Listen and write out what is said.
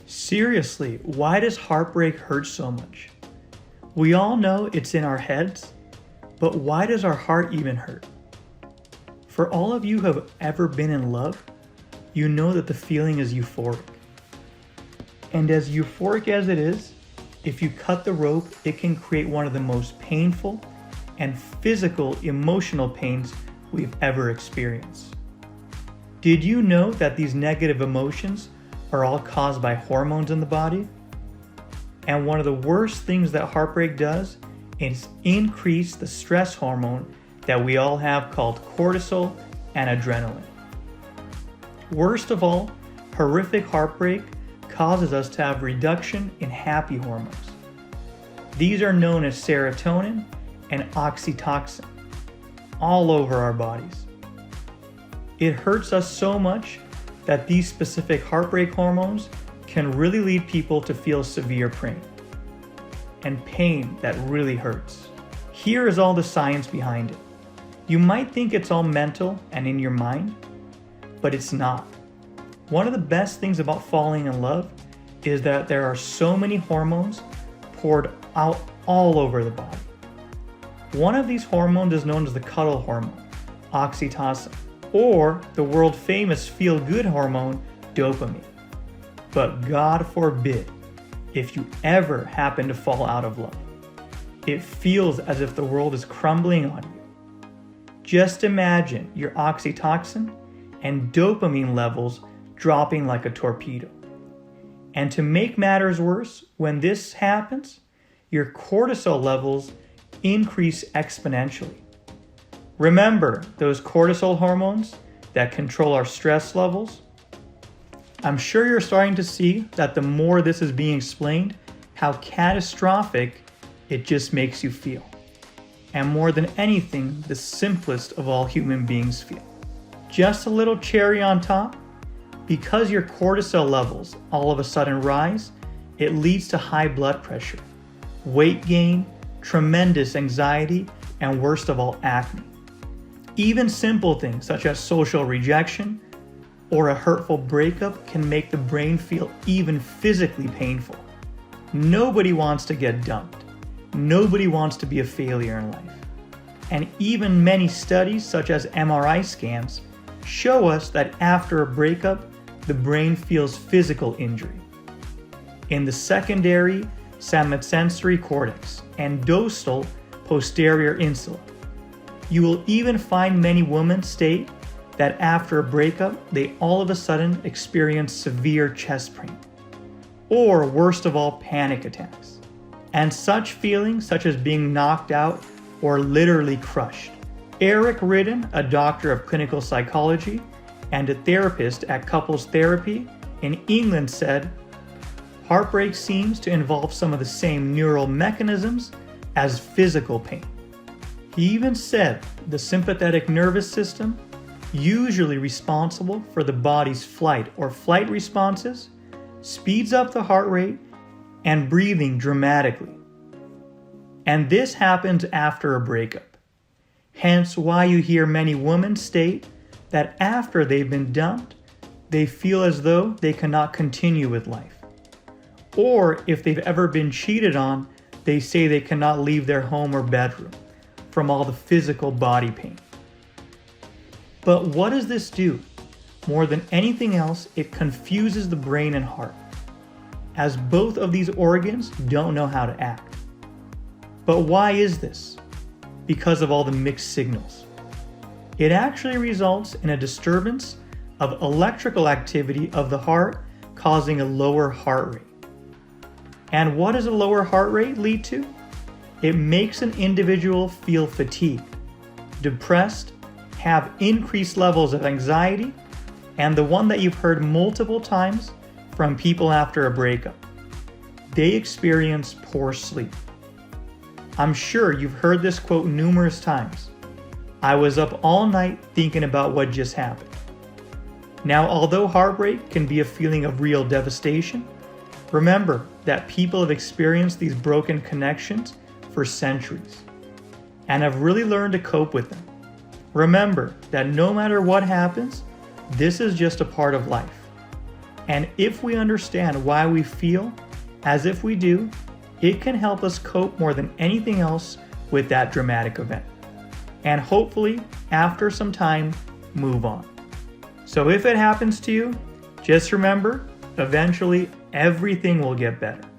Seriously, why does heartbreak hurt so much? We all know it's in our heads, but why does our heart even hurt? For all of you who have ever been in love, you know that the feeling is euphoric. And as euphoric as it is, if you cut the rope, it can create one of the most painful and physical emotional pains we've ever experienced. Did you know that these negative emotions are all caused by hormones in the body? And one of the worst things that heartbreak does is increase the stress hormone that we all have called cortisol and adrenaline. Worst of all, horrific heartbreak causes us to have reduction in happy hormones. These are known as serotonin and oxytocin, all over our bodies. It hurts us so much that these specific heartbreak hormones can really lead people to feel severe pain, and pain that really hurts. Here is all the science behind it. You might think it's all mental and in your mind, but it's not. One of the best things about falling in love is that there are so many hormones poured out all over the body. One of these hormones is known as the cuddle hormone, oxytocin, or the world famous feel-good hormone, dopamine. But God forbid if you ever happen to fall out of love. It feels as if the world is crumbling on you. Just imagine your oxytocin and dopamine levels dropping like a torpedo. And to make matters worse, when this happens, your cortisol levels increase exponentially. Remember those cortisol hormones that control our stress levels? I'm sure you're starting to see that the more this is being explained, how catastrophic it just makes you feel. And more than anything, the simplest of all human beings feel. Just a little cherry on top, because your cortisol levels all of a sudden rise, it leads to high blood pressure, weight gain, tremendous anxiety, and worst of all, acne. Even simple things such as social rejection or a hurtful breakup can make the brain feel even physically painful. Nobody wants to get dumped. Nobody wants to be a failure in life. And even many studies such as MRI scans show us that after a breakup, the brain feels physical injury. In the secondary somatosensory cortex and dorsal posterior insula, you will even find many women state that after a breakup, they all of a sudden experience severe chest pain, or worst of all, panic attacks. And such feelings such as being knocked out or literally crushed. Eric Ridden, a doctor of clinical psychology and a therapist at Couples Therapy in England, said, "Heartbreak seems to involve some of the same neural mechanisms as physical pain." He even said the sympathetic nervous system, usually responsible for the body's flight or flight responses, speeds up the heart rate and breathing dramatically. And this happens after a breakup. Hence why you hear many women state that after they've been dumped, they feel as though they cannot continue with life. Or if they've ever been cheated on, they say they cannot leave their home or bedroom from all the physical body pain. But what does this do? More than anything else, it confuses the brain and heart, as both of these organs don't know how to act. But why is this? Because of all the mixed signals. It actually results in a disturbance of electrical activity of the heart, causing a lower heart rate. And what does a lower heart rate lead to? It makes an individual feel fatigued, depressed, have increased levels of anxiety, and the one that you've heard multiple times from people after a breakup. They experience poor sleep. I'm sure you've heard this quote numerous times. "I was up all night thinking about what just happened." Now, although heartbreak can be a feeling of real devastation, remember that people have experienced these broken connections for centuries and have really learned to cope with them. Remember that no matter what happens, this is just a part of life. And if we understand why we feel as if we do, it can help us cope more than anything else with that dramatic event. And hopefully, after some time, move on. So if it happens to you, just remember, eventually everything will get better.